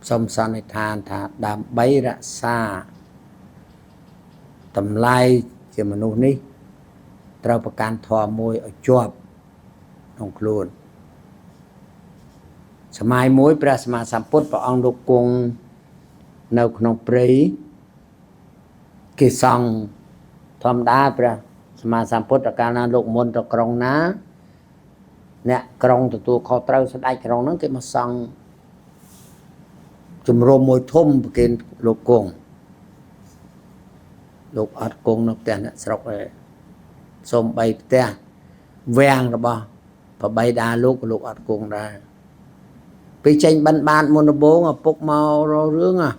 សូមសន្និដ្ឋានថាដើម្បីរក្សាតម្លៃជាមនុស្សនេះត្រូវប្រកាន់ធម៌មួយឲ្យជាប់ក្នុងខ្លួនសម័យមួយព្រះសម្មាសម្ពុទ្ធព្រះអង្គលោកគង់នៅក្នុងព្រៃគេសង់ធម្មតាព្រះសម្មាសម្ពុទ្ធកាលណាលោកមុនទៅក្រុងណាអ្នកក្រុងទទួលខុសត្រូវស្ដេចក្រុងហ្នឹងគេមកសង់ជំរំមួយធំប្រគេនលោកគង់លោកអត់គង់នៅផ្ទះអ្នកស្រុកឯងសូមបីផ្ទះវាំងរបស់ប្របីដាលោកអត់គង់ដែរពេលចេញបិណ្ឌបាតមុនដំបូងឪពុកមករករឿងឲ្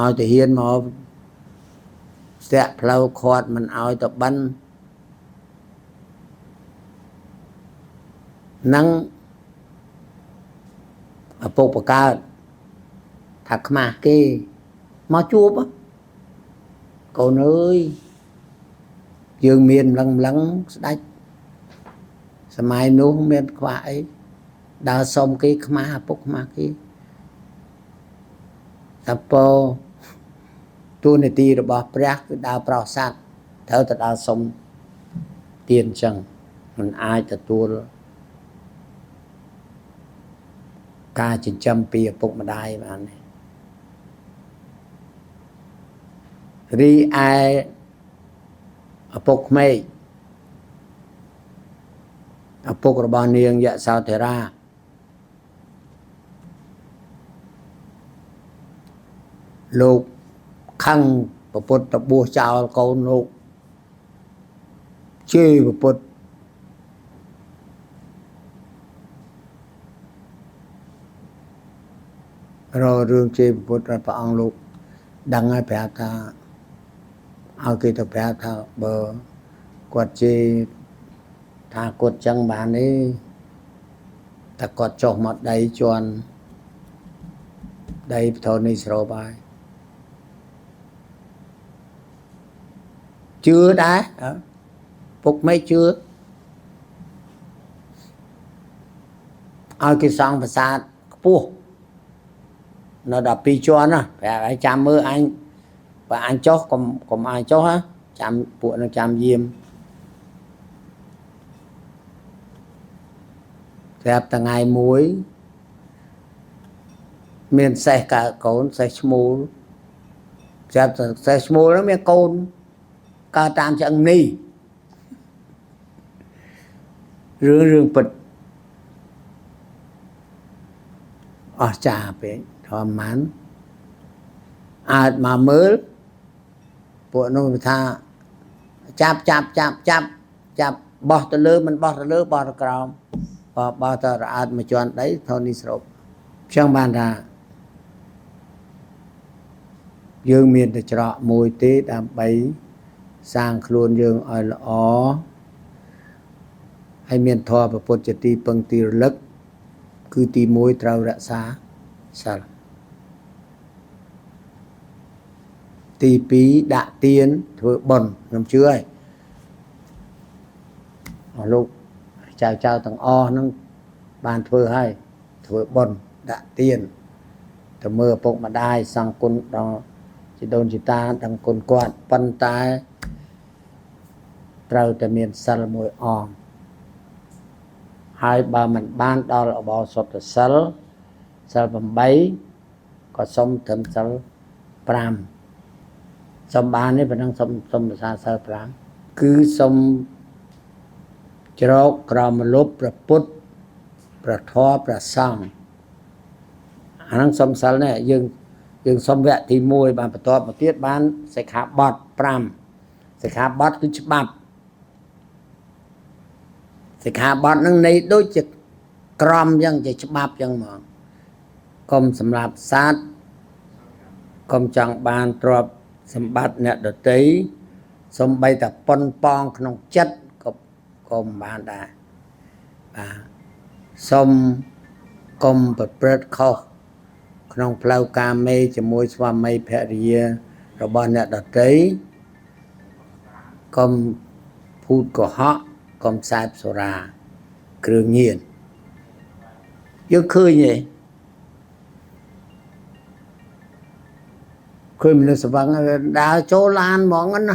យទៅហ៊ានមកស្ទាក់ផ្លូវខាត់មិនឲ្យទៅបិណ្ឌនឹងឪពុកបកើតថាខ្មាស់គេមកជួបកូនអើយយើងមានម្លឹងស្ដេចសម័យនោះមានខ្វះអីដើរសុំគេខ្មាស់ឪពុកខ្មាស់គេតែពោទូនាទីរបស់ព្រះគឺដើរប្រោសសัตว์ត្រូវទៅដើរសុំទានអញ្ចឹងមិនអាចទទួលការចិញ្ចឹមពីឪពុកម្ដាយបានទេរីឯឪពុកក្មេកឪពុករបស់នាងយសោធរាលោកខឹងប្រពុតទៅបួសចោលកូនលោកជេរប្រពុតរករឿងជេរប្រពុតព្រះអង្គលោកដឹងហើយប្រាប់ថាឲ្យគេទៅប្រាប់ថាបើគាត់ជេរថាគាត់ចឹងបានទេតែគាត់ចុះមកដីជន់ដីបធននេះស្រូបហើយជឿដែរពុកមិនជឿឲ្យគេសង់ប្រាសាទខ្ពស់នៅ12ជាន់ណាប្រាប់ឲ្យចាំមើលអញបើអញចុះកុំអញចុះចាំពួកនឹងចាំយាមប្រាប់ថ្ងៃមួយមានសេះកើកូនសេះឈ្មោលប្រាប់សេះឈ្មោលហ្នឹងមានកូនកើតតាមឆ្អឹងនេះរឿងពិតអស្ចារ្យពេកធម្មមានអាចមកមើលពួកនោះថាចាប់បោះទៅលើមិនបោះទៅលើបោះទៅក្រោមបោះទៅរអើតមកជន់ដីធននេះស្រូបចឹងបានថាយើងមានតែច្រកមួយទេដើម្បីសាងខ្លួនយើងឲ្យល្អហើយមានធម៌ពុទ្ធជាទីពឹងទីរលឹកគឺទី1ត្រូវរក្សាសិលទី2ដាក់ទានធ្វើបុណ្យខ្ញុំជឿហើយលោកចៅទាំងអស់ហ្នឹងបានធ្វើហើយធ្វើបុណ្យដាក់ទានទៅមើលឪពុកម្ដាយសង្ឃគុណដល់ជីដូនជីតាដឹងគុណគាត់ប៉ុន្តែត្រូវតែមានសិលមួយអង្គហើយបើមិនបានដល់ឧបោសថសិល8ក៏សុំត្រឹមសិល5សុំបានទេប៉ុណ្ណឹងសុំភាសាសិល5គឺសុំច្រកក្រមលុបព្រះពុទ្ធព្រះធម៌ព្រះសង្ឃអាហ្នឹងសុំសិលនេះយើងសុំវគ្គទី1បានបន្ទាប់មកទៀតបានសិក្ខាបទ5សិក្ខាបទគឺច្បាប់សិក្ខាបទហ្នឹងនៃដូចជាក្រមអញ្ចឹងជាច្បាប់អញ្ចឹងហ្មងកុំសម្រាប់សត្វកុំចង់បានទ្រព្យសម្បត្តិអ្នកដទៃសូម្បីតែប៉ុនប៉ងក្នុងចិត្តក៏មិនបានដែរបាទសូមកុំប្រព្រឹត្តខុសក្នុងផ្លូវកាមេជាមួយស្វាមីភរិយារបស់អ្នកដទៃកុំភូតកុហកកុំខ្សែបសូរាគ្រឿងញៀនយើងឃើញទេ khơi mình sờ văng đào chỗ lan món anh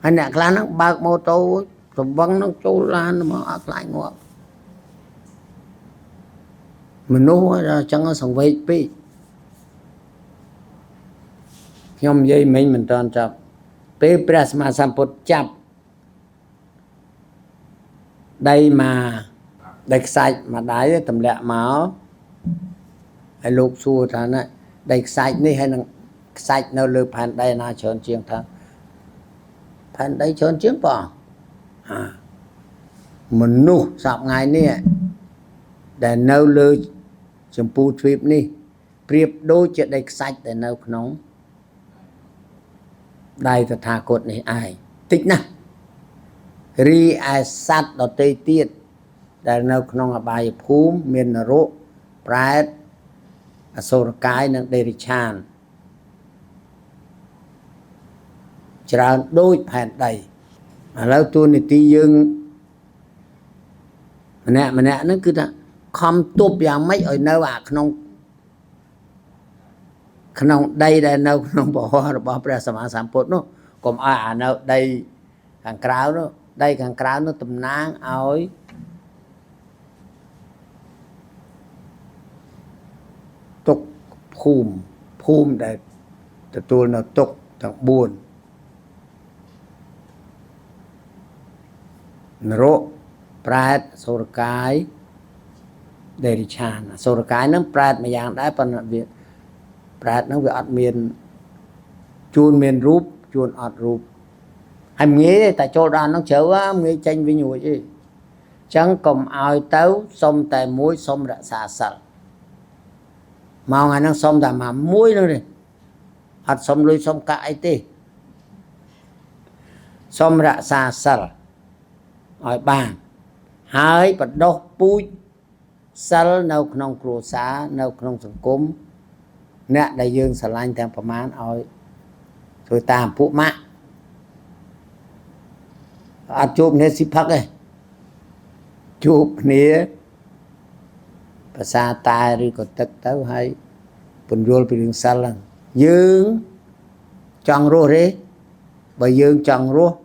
anh nè lan nó bạc mô tô sờ văng nó chỗ lan mà ác lại ngọ mình nuôi ra chẳng có sòng vây pi nhom dây mình tròn chập pe pras mà samput chập đây mà đầy sạch mà đáy tầm lẹ máu hay lục xua thà này đầy sạch này hay là sạch nào lừa phản đây na chọn chiêng thà phản đây chọn chiêng bỏ mình nu sạp ngày nè để nấu lừa chấm pu trip nè priệp đôi chuyện đầy sạch để nấu nóng đây là thà cột này ai tích nè ri ai sát ở tây tiết để nấu nóng bài phúm miền rộ pride sổ cái năng đề chan chả đôi phản đầy mà lâu tôi này tí dương mà nè nó cứ là không tốt dạng mấy ở nơi à không đây đây đâu không bỏ ra sama samput nó còn đâu đây càng kráo nó tầm nang ối tục phùm để tôi nó tục thằng buồn nro pride sổ cái để chan sổ cái nó pride mà dạng đã phần việc pride nó việc miền chuồn miền rúp chuồn ọt rúp hành nghĩa tại chỗ đó nó chở quá nghĩa tranh với nhủi chứ chẳng cầm ai tấu xong tại muối xong đã xả sẵn mau ngày nó xong đã mà muối nữa đi hạt xong lui xong cãi tì xong đã xả sẵn hỏi bàn hai bật đốt bụi sẵn nâu nông cửu xá nâu nông sẵn cúm nè đại dương sẵn lanh thêm phẩm án hỏi rồi tàm phụ mạng chụp nè xí phắc ấy chụp nè và xa tai rồi còn tất tấu hay phần rô bị đường xa lần dương chọn rô rê bởi dương chọn rô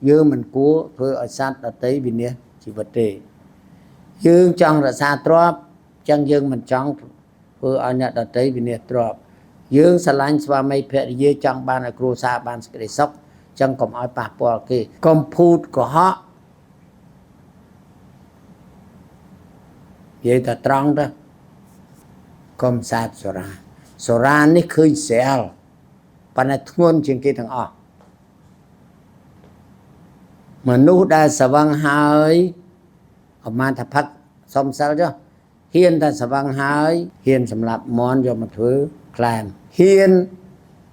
dương mình cua thôi ở sát ở tới bên nè chỉ vật đề dương chọn là xa trọp chân dương mình chọn thôi ở nhật ở tới bên nè trọp dương xa lanh xa mây phệ dương chọn ban ở cua xa ban sẽ để sốc chẳng còn ai bạc bỏ kì công phút của họ vậy ta trăng đó công sát sổ ra ní khơi xẻo và nó thuôn trên kia thằng ọ mà nụ đa sở văn hơi ở mà thập phát xong sao chứ hiên ta sở văn hơi hiên sầm lạp món cho một thứ làm hiên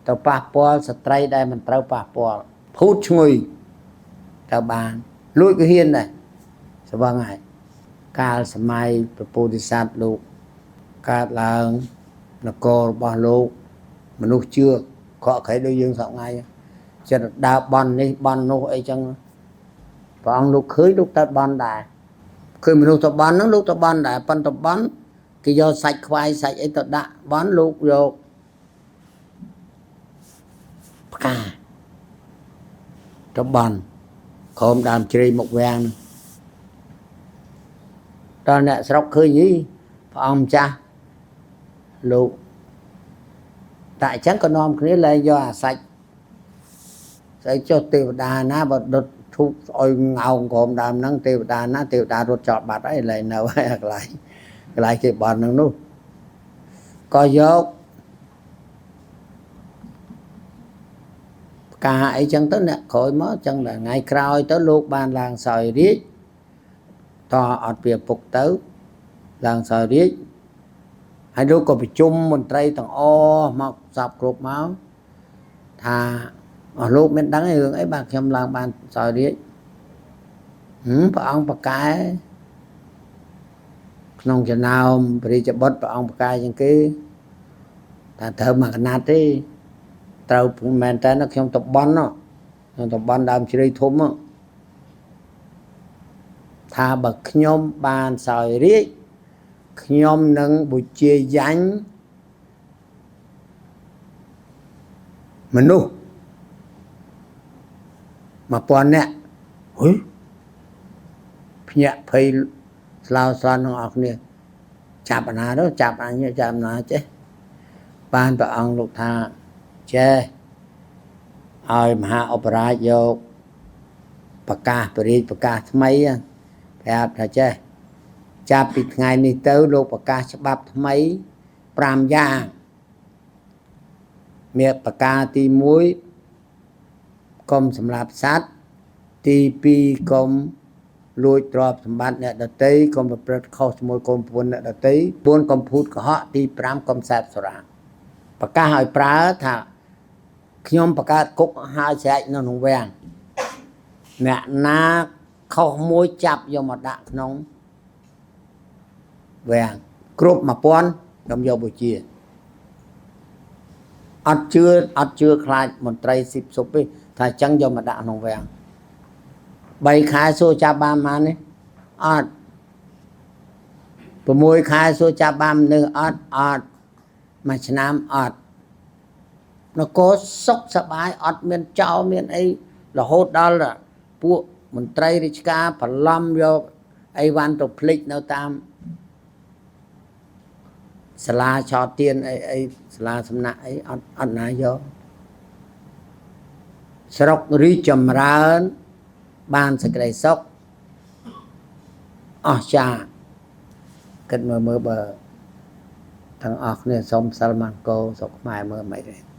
tao bạc bỏ sở trai đây mình trao bạc bỏ phút người ta bàn lùi cái hiên này sẽ vâng này ca sớm mai bồ đề sát lục ca là cô bỏ lục mà lúc chưa có cái đôi dương sống ngay cho đào bòn đi bòn lúc ấy chẳng và ông lúc khơi lúc ta bòn đài khi mình lúc ta bòn nó lúc ta bòn đài bòn ta bòn cái do sạch khoai sạch ấy ta đã bòn lúc rồi ca trong bàn không đàm chơi một vàng đó nè sọc khơi gì ông cha lụ tại chẳng có nom cái này do sạch sẽ cho tiêu đà na và đột thu ôi ngầu gồm đàm năng tiêu đà rút chọt bát ấy lại nào lại cái bàn năng luôn có dốc cả ấy chẳng tới nè khỏi mất chẳng là ngày cày tới lúc ban làng sỏi riết to ở phía phục tới làng sỏi riết hai đứa có bị chung một trai thằng o mọc dọc cột máu thà ở lúc mình đắng hưởng ấy bạc trong làng ban sỏi riết bà ông bà cái nông chân nào đi cho bớt bà ông bà cái chẳng cái thà thơm mà nát đi tao mình ta nó không tập bắn nó tập bắn đam chỉ thôm á tha bậc nhom bàn sỏi riết nhom nâng buổi chia dánh មនុស្ស1000 នាក់ហុយភ្ញាក់ភ័យស្លោសន់ទាំងអស់គ្នាចាប់អាណាទៅចាប់អញចាប់អាណាចេះបានព្រះអង្គលោកថាចេះឲ្យមហាឧបរាជយកប្រកាសបរិយាប្រកាសថ្មីប្រាប់ថាចេះចាប់ពីថ្ងៃនេះទៅលោកប្រកាសច្បាប់ថ្មី5យ៉ាងមានប្រការទី1កុំសម្លាប់សត្វទី2កុំលួចទ្រព្យសម្បត្តិអ្នកដទៃកុំប្រព្រឹត្តខុសជាមួយកូនប្រពន្ធអ្នកដទៃ4កុំភូតកុហកទី5កុំសេពសុរាប្រកាសឲ្យប្រើថាខ្ញុំបង្កើតគុកហើយស្រែកនៅក្នុងវាំងអ្នកណាខុសមួយចាប់យកមកដាក់ក្នុងវាំងគ្រប់1000ខ្ញុំយកបូជាអត់ជឿខ្លាចមន្ត្រីស៊ីបសុបទេថាអញ្ចឹងយកមកដាក់ក្នុងវាំង3ខែសួរចាប់បានប៉ុន្មាននេះអត់6ខែសួរចាប់បាននៅអត់មួយឆ្នាំអត់នគរសុខសប្បាយអត់មានចោលមានអីរហូតដល់ពួកមន្ត្រីរាជការប្រឡំយកអីវ៉ាន់ទៅភ្លេចនៅតាមសាលាឆោតទៀនអីសាលាសំណាក់អីអត់ណាយកស្រុករីកចម្រើនបានសេចក្តីសុខអស្ចារ្យគិតមើលបើទាំងអស់គ្នាសូមសិលមង្គលសុខខ្មែរមើលមិនទេ